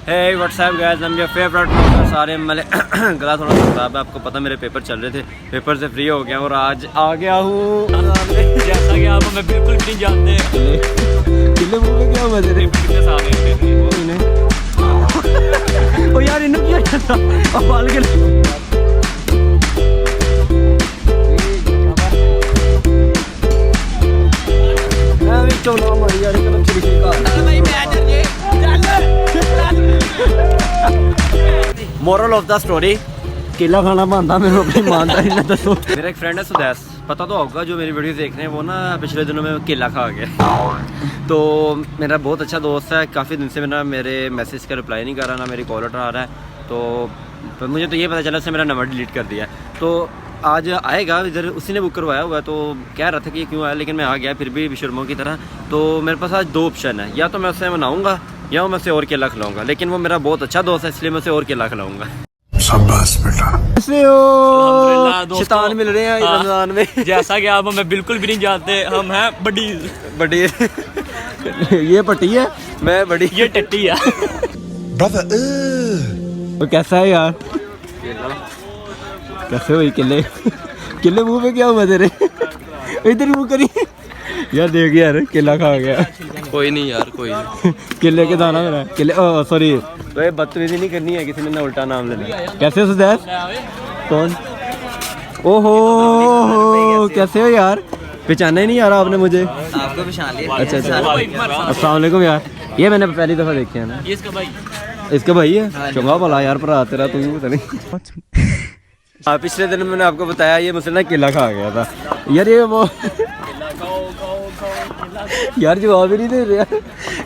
Hey what's up guys, I'm your favorite blogger सारे मेरे गला थोड़ा सा खराब है, आपको पता मेरे पेपर चल रहे थे, पेपर से फ्री हो गया और आज आ गया हूँ जैसा कि आप हमें बिल्कुल नहीं जानते। किले मुंह में क्या मजे थे कितने साल ओ यार इन्हों क्या करता अब बाल के चलो हमारी यार कल चली मोरल ऑफ द स्टोरी केला खाना बनता मेरे अपनी ईमानदारी ने दसो। मेरा एक फ्रेंड है सुदैस, पता तो होगा जो मेरी वीडियो देख रहे हैं, वो ना पिछले दिनों में केला खा गया। तो मेरा बहुत अच्छा दोस्त है, काफ़ी दिन से मेरे मैसेज का रिप्लाई नहीं कर रहा, ना मेरी कॉल उठा रहा है। तो मुझे तो ये पता चला उसने मेरा नंबर डिलीट कर दिया। तो आज आएगा इधर, उसी ने बुक करवाया हुआ है, तो कह रहा था कि क्यों आया, लेकिन मैं आ गया फिर भी विशर्मों की तरह। तो मेरे पास आज दो ऑप्शन है, या तो मैं उससे मनाऊंगा या मैं उसे और केला खिलाऊंगा, लेकिन वो मेरा बहुत अच्छा दोस्त है इसलिए मैं उसे और केला खिलाऊंगा। शाबाश बेटा। शैतान मिल रहे हैं रमजान में। जैसा कि आप हमें बिल्कुल भी नहीं जानते, हम हैं बड़ी ये पट्टी है, मैं बड़ी ये टट्टी है। तो कैसा है यार, कैसे हुई केले मुंह में क्या हुआ तेरे, इधर मुंह करी यार, देख यार केला खा गया। कोई नहीं यार, कोई नहीं। केले के दाना मेरा केले, सॉरी तो बदतमीजी नहीं करनी है, किसी ने ना उल्टा नाम ले लिया। कैसे हो सुदैस? कौन? ओहो कैसे हो यार, पहचाना ही नहीं यार आपने मुझे? आपको पहचान लिया। अच्छा अस्सलाम वालेकुम यार, ये मैंने पहली दफ़ा देखे है ना। इसका भाई है, चंगा भला यार भरा तेरा, तू पता नहीं। हाँ पिछले दिन मैंने आपको बताया ये मुझसे ना केला खा गया था यार, ये वो यार जवाब ही नहीं दे रहे यार।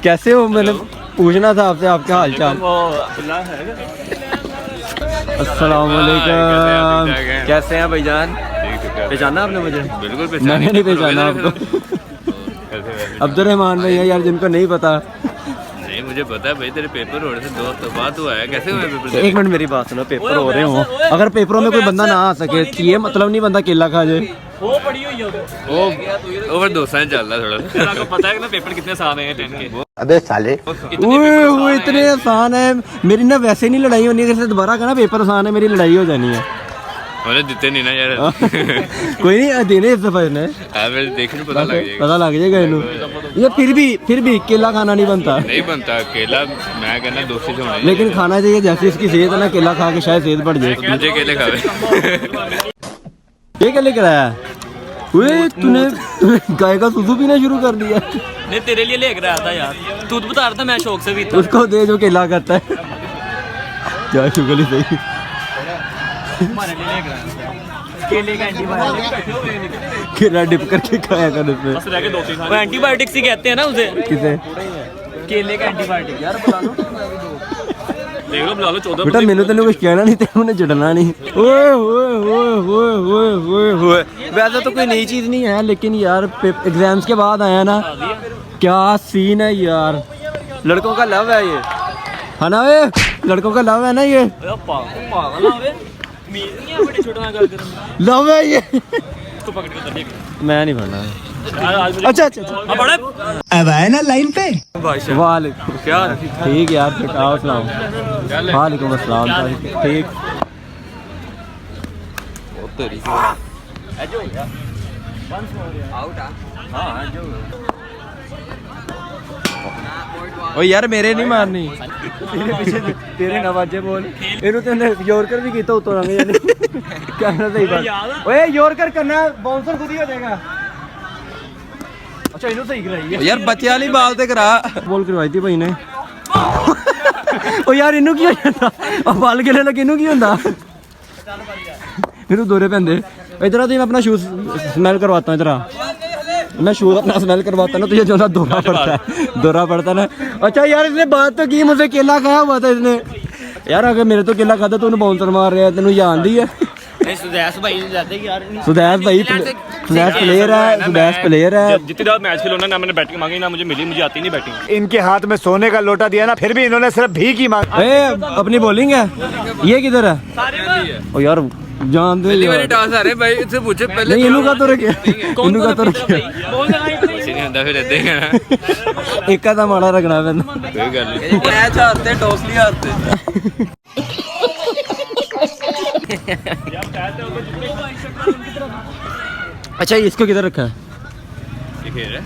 कैसे हो, मैंने पूछना था आपसे आपका हाल चाल। अस्सलाम वालेकुम, कैसे हैं भाईजान? पहचाना आपने मुझे? बिल्कुल मैंने नहीं पहचाना आपको। अब्दुर्रहमान भाई है यार, जिनको नहीं पता। नहीं मुझे पता है भाई, तेरे पेपर हो रहे थे, दोस्त बात हुआ है, कैसे हुए पेपर? एक मिनट मेरी बात सुनो, पेपर हो रहे हो, अगर पेपरों में कोई बंदा ना आ सके ये मतलब नहीं बंदा केला खा जाए। वो पड़ी हुई है, वो ओवर दोस्तां चल रहा थोड़ा। आपको पता है कि ना पेपर कितने आसान है 10 के? अबे साले वो इतने आसान है, मेरी ना वैसे नहीं लड़ाई होनी है, दोबारा का ना पेपर आसान है, मेरी लड़ाई हो जानी है। मैंने दिते नहीं ना यार। कोई नहीं देने इस दफा ने देखने पता लग जाएगा इन्हों। ये फिर भी केला खाना नहीं बनता, नहीं बनता केला, मैं कहना दोस्ती से होना, लेकिन खाना चाहिए जैसे इसकी सेहत है ना, केला खा के शायद सेहत बढ़ जाए। मुझे केले खावे। ये क्या लेकर आया? तूने गाय का दूध पीना शुरू कर दिया? नहीं तेरे लिए लेकर आया था यार, दूध बता रहा था, मैं शौक से पीता। उसको दे जो केला खाता है। क्या शुक्र ही सही, केले का एंटीबायोटिक केला डिप करके खाया कर उसमें। वो एंटीबायोटिक्स ही कहते हैं ना उसे। किसे? केले का एंटीबायोटिक यार, बुला लो देख लो, बुला लो। 14 बेटा मैंने तेने कुछ कहना नहीं, तेरे ने चिढ़ना नहीं। ओए वैसे तो कोई नई चीज नहीं है, लेकिन यार एग्जाम्स के बाद आया ना, क्या सीन है यार। लड़कों का लव है ये, है ना? वे लड़कों का लव है ना ये, लव है ये। मैं नहीं पढ़ना। अच्छा अब आए ना लाइन पे। वालेकुम क्या ठीक है यार, वालेकुम अस्सलाम। ठीक ओ यार मेरे नहीं मारनी, तेरे नवाजे बोल। इन्हों तेने यॉर्कर भी कीता उतो रंग यानी कैमरा सही बात। ओए यॉर्कर करना बाउंसर खुद ही हो जाएगा। अच्छा इन्हों सही कराई है यार, बच्चे वाली बाल ते करा बोल करवाई थी भाई ने। ओ यार इन्हों की हो जाता, अब बाल खेलने लगे इन्हों की होंदा, इन्हों दौरे पैंदे। इधर आ, मैं अपना शूज स्मेल करवाता हूँ, इधर मैं शूज अपना स्मेल करवाता ना, तो ये जो ना दौरा पड़ता है ना। अच्छा यार इसने बात तो की, मुझे केला खाया हुआ था इसने यार, अगर मेरे तो केला खाता तो उन्हें बाउंसर मार रहा है, तेन याद ही है। नहीं सुदैस भाई जाते कि यार सुदैस भाई सुदैस प्लेयर है, सुदैस प्लेयर है। जितनी रात मैच खेलो ना मैंने बैटिंग मांगी ना मुझे मिली, मुझे आती नहीं बैटिंग। इनके हाथ में सोने का लोटा दिया ना, फिर भी इन्होंने सिर्फ भीख ही मांगी। अपनी बॉलिंग है, ये किधर है? ओ यार जान दे यार। टॉस आ रहे भाई, इससे पूछे पहले। नहीं इनू का तो रखे, इनू का तो रखे। कुछ नहीं होता फिर रहते हैं ना। एक का माड़ा रखना पैंदा। कोई गल नहीं। मैच हारते टॉस नहीं हारते। अच्छा इसको किधर रखा है? ये खेल है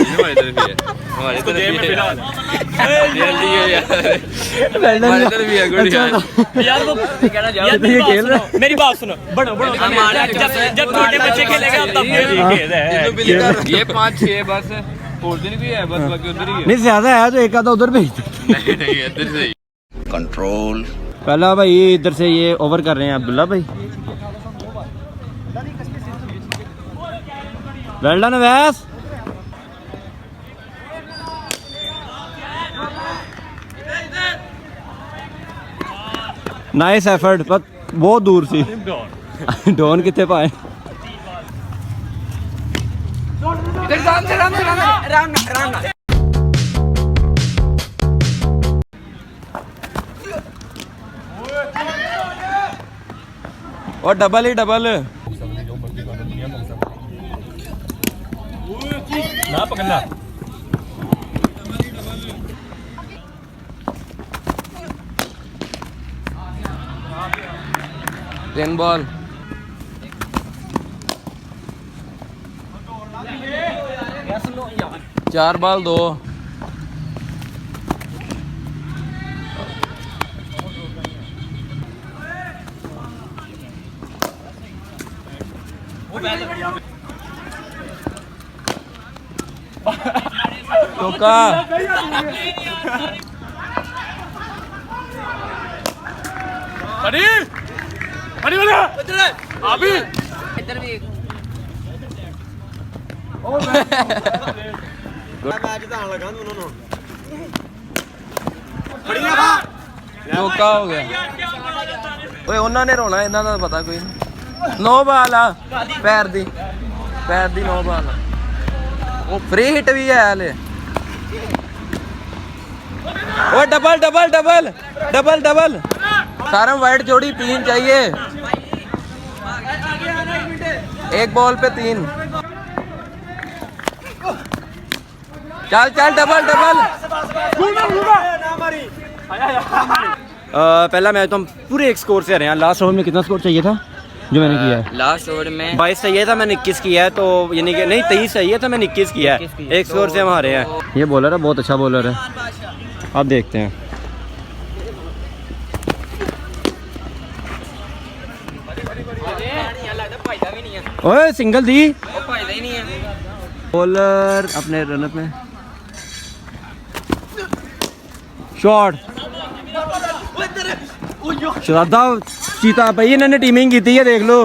हमारे तरफ ही है, हमारे तरफ ही है यार। जल्दी है यार, हमारे तरफ ही है। गुड यार यार वो कहना यार ये खेल रहा है। मेरी बात सुनो, बड़ो जब छोटे बच्चे खेलेंगे तब खेल है। ये 5-6 बस और दिन भी है, बस बाकी उधर ही है। नहीं ज्यादा है तो एक आधा उधर भेज दे। नहीं नहीं इधर से कंट्रोल। पहला भाई इधर से ये ओवर कर रहे हैं अब्दुल्ला भाई। वेल डन वैस। नाइस एफर्ट, पर बहुत दूर सी। डॉन कितने पाए? और डबल ही डबल। ना पकड़ना। Ten ball. चार बॉल 2। चौका। अरे अरे वाला अभी इधर भी चौका हो गया। ओए उन्होंने रोना, इन्हों का पता कोई नहीं। 9 बाल आ पैर दी 9 बाल। वो फ्री हिट भी है हाले। वो double double double double double. सारम वाइड जोड़ी 3 चाहिए, एक बॉल पे 3। चल चल डबल डबल। पहला मैच तो हम पूरे एक स्कोर से आ रहे हैं। लास्ट ओवर में कितना स्कोर चाहिए था जो मैंने किया है? लास्ट ओवर में 22 चाहिए था, मैंने 21 किया है। तो यानी कि नहीं 23 चाहिए था, मैंने 21 किया है। एक स्कोर से हम हारे हैं। ये बॉलर है, बहुत अच्छा बॉलर है। आप देखते हैं। ओए सिंगल दी बॉलर अपने रनअप में। शॉट शरादा चीता भाई इन्होंने टीमिंग की है, देख लो।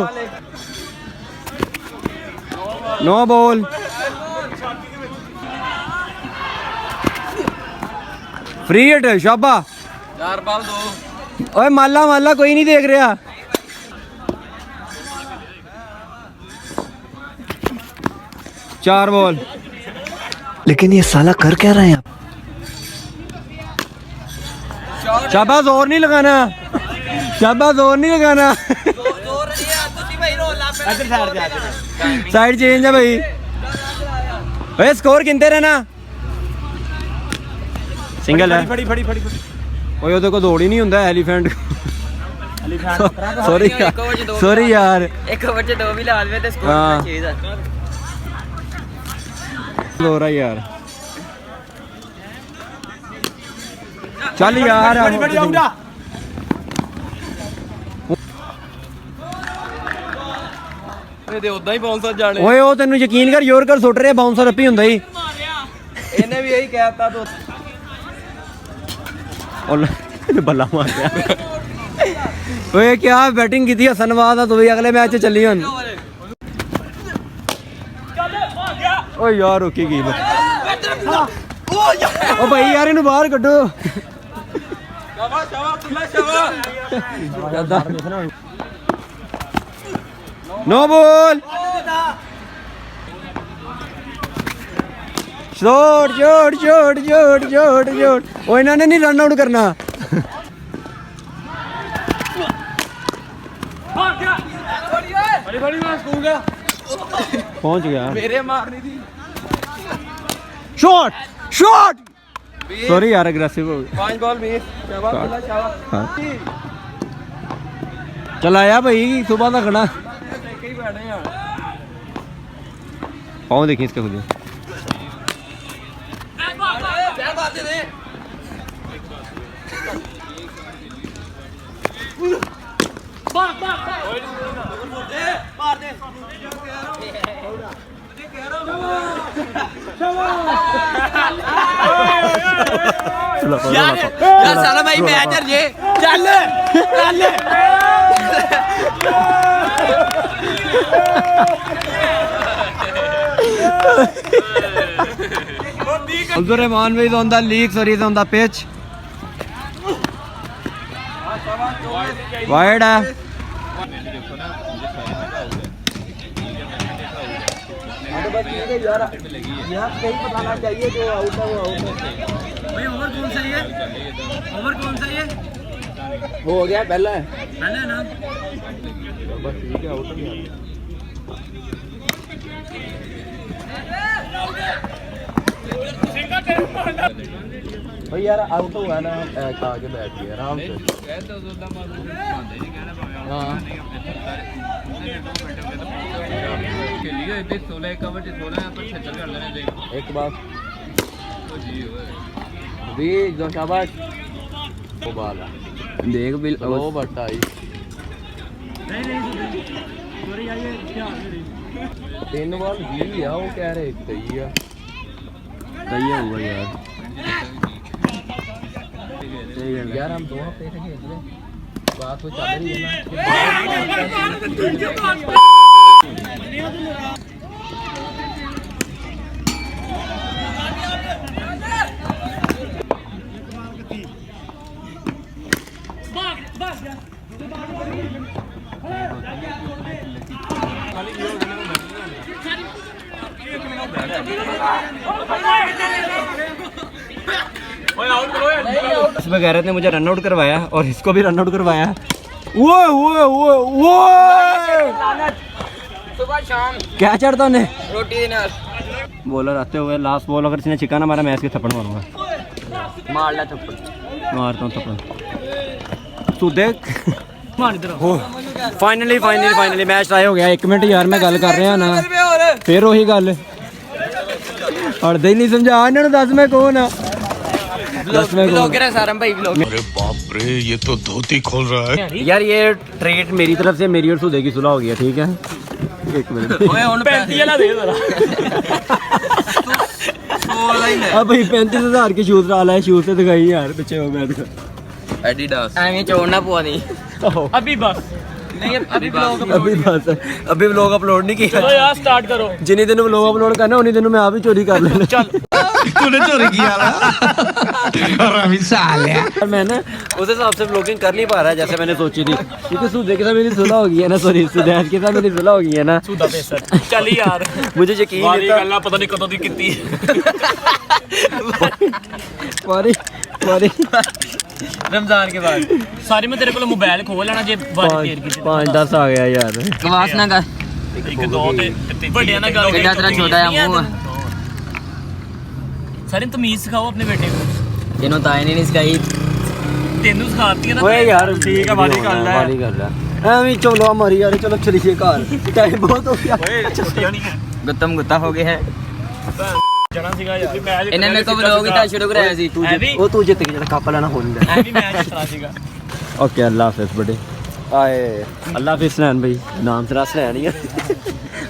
9 बॉल। फ्री हिट शाबा। 4 बॉल 2। ओए माला माला कोई नहीं देख रहा। चार बॉल। लेकिन ये साला कर क्या रहे हैं आप? शाबाश, और नहीं लगाना, शाबाश और नहीं लगाना। साइड चेंज है भाई। ओए स्कोर गिनते रहना। सिंगल है। फड़ी फड़ी फड़ी। ओए ਉਹਦੇ ਕੋਲ ਦੌੜ ਹੀ ਨਹੀਂ ਹੁੰਦਾ ਐਲੀਫੈਂਟ। ਸੌਰੀ ਯਾਰ। एक ओवर से 2 भी ला दे तो हाँ। स्कोर 6 था। हो रहा यार। चल यार ਇਹਦੇ ਉਦਾਂ ਹੀ ਬਾਉਂਸਰ ਜਾਣੇ। ਓਏ ਉਹ ਤੈਨੂੰ ਯਕੀਨ ਕਰ ਯੋਰਕਰ ਸੁੱਟ ਰਿਹਾ, ਬਾਉਂਸਰ ਅੱਪੀ ਹੁੰਦਾ ਹੀ। ਇਹਨੇ ਵੀ ਇਹੀ ਕਹਿਤਾ ਤੋ ਬੱਲਾ ਮਾਰ ਗਿਆ। ਓਏ ਕੀ ਬੈਟਿੰਗ ਕੀਤੀ ਹਸਨਵਾਦ ਆ, ਤੂੰ ਵੀ ਅਗਲੇ ਮੈਚ 'ਚ ਚੱਲੀ ਹੁਣ। ਓਏ ਯਾਰ ਰੁਕੀ ਗਈ। ਓ ਭਾਈ ਯਾਰ ਇਹਨੂੰ ਬਾਹਰ ਕੱਢੋ। No ball shot shot shot shot shot shot ओ इन्होंने नहीं रन आउट करना पहुंच गया मेरे मारनी थी शॉट शॉट सॉरी यार अग्रेसिव हो गया 5 बॉल 20 शाबाश हाँ। शाबाश चल आया भाई सुबह तक खड़ा देख ही बैठे यार पाँव देखिए इसके खुद यार साला भाई मैच हार जे चल चल Abdul Rahman is on the league, sorry, is on the pitch. Wide है यार कहीं बताना चाहिए जो आउट है वो आउट है भाई ओवर कौन सा ये ओवर कौन सा ये हो गया पहला है पहले ना बस ठीक है आउट नहीं भाई यार आउट हुआ ना आगे बैठ गया आराम से हाँ एक बात जो शाबाश वो बाला देख बिल वो बट्टा आई तीन बॉल ही है वो कह रहे सही है सही है हुआ यार यार हम 2 हफ्ते से खेल रहे बात तो चल रही है ना इसमें गैरत ने मुझे रन आउट करवाया और इसको भी रन आउट करवाया वो सुबह शाम क्या चढ़ता उन्हें रोटी के नाल बॉलर आते हुए लास्ट बॉल अगर इसने चिकाना मारा मैं इसके थप्पड़ मारूंगा मार ला थप्पड़ मारता हूँ थप्पड़ तू देख फाइनली मैच टाई हो गया 1 मिनट यार मैं गल कर रहा ना फिर वही गल और दे नहीं समझा इन्होंने दस मैं कौन आ दस मैं कौन सारम भाई अरे बाप रे ये तो धोती खोल रहा है यार ये ट्रेड मेरी तरफ से मेरी और सुधे की सुलह हो गया ठीक है 1 मिनट ओए हुन 35 वाला दे जरा अब भाई 35,000 के शूज डाला है शूज से दिखाई यार पीछे हो गया एडिडास एਵੇਂ छोड़ना पवा नहीं अभी बस नहीं अभी ब्लॉग अभी व्लॉग अपलोड नहीं किया चलो यार स्टार्ट करो जिन्हीं दिनों व्लॉग अपलोड करना उन्हीं दिनों मैं आप ही चोरी कर लेना चल तूने चोरी किया ना हरामी साले और मैं ना उस हिसाब से व्लॉगिंग कर नहीं पा रहा जैसे मैंने सोची थी क्योंकि सुधे के साथ मेरी सुलह हो गई है ना सॉरी सुधैश के साथ मेरी सुलह हो गई है ना सुधा बेसर चल यार मुझे यकीन वारी नहीं गल्ला पता नहीं कदों दी कीती वारी रमजान के बाद सारी मैं तेरे को मोबाइल खोल लेना जे वारी फेर की 5-10 आ गया यार कवास ना कर एक दो ते ਵੱਡਿਆਂ ਨਾਲ ਗੱਲ ਕਿੰਨਾ ਤੇਰਾ ਛੋਟਾ ਜਿਹਾ ਮੂੰਹ ਆ ਸਾਰੇ ਤਮੀਜ਼ ਸਿਖਾਓ ਆਪਣੇ ਬੇਟੇ ਨੂੰ ਇਹਨੂੰ ਤਾਂ ਇਹਨੇ ਨਹੀਂ ਸਿਖਾਈ ਤੈਨੂੰ ਸਿਖਾਤੀ ਹੈ ਨਾ ਓਏ ਯਾਰ ਠੀਕ ਹੈ ਵਾਰੀ ਗੱਲ ਹੈ ਵਾਰੀ ਗੱਲ ਹੈ ਐਵੇਂ ਚਲੋ ਹਮਾਰੀ ਯਾਰ ਚਲੋ ਚਲੀਏ ਘਰ ਟਾਈਮ ਬਹੁਤ ਹੋ ਗਿਆ ਓਏ ਛੁੱਟੀਆਂ ਨਹੀਂ ਹੈ ਗੁੱਤਮ ਗੁੱਤਾ ਹੋ ਗਿਆ ਹੈ ਜਣਾ ਸੀਗਾ ਯਾਰ ਮੈਚ ਇਹਨੇ ਮੇਰੇ ਕੋਲ ਵਲੋਗ ਹੀ ਤਾਂ ਸ਼ੁਰੂ ਕਰਾਇਆ ਸੀ ਐ ਵੀ ਉਹ ਤੂੰ ਜਿੱਤ ਕੇ ਜਿਹੜਾ ਕੱਪ ਲੈਣਾ ਹੋ ਨਹੀਂ ਐ ਵੀ ਮੈਚ ਇਤਨਾ ਸੀਗਾ ओके अल्लाह हाफिज बड़े आए अल्लाह हाफिज स्नैन भाई नाम तेरा स्नैन ही है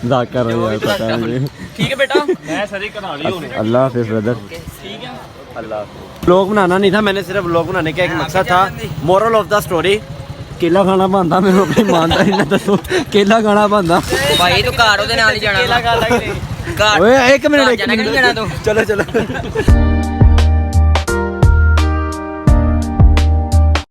मजाक कर रहे हो यार पता है मुझे ਠੀਕ ਹੈ ਬੇਟਾ ਮੈਂ ਸਾਰੀ ਕਰਾ ਲਈ ਹੋਣੀ अल्लाह हाफिज ब्रदर ਠੀਕ ਹੈ अल्लाह व्लॉग बनाना नहीं था मैंने सिर्फ व्लॉग बनाने का एक मकसद था मोरल ऑफ द स्टोरी केला खाना बनता मेरे अपनी ईमानदारी ना दसो केला खाना बनता ਭਾਈ ਤੂੰ ਘਰ ਉਹਦੇ ਨਾਲ ਹੀ ਜਾਣਾ केला खा लगे ਘਰ ओए एक मिनट ਜਾਣਾ ਕਿ ਨਹੀਂ ਜਾਣਾ ਤੂੰ चलो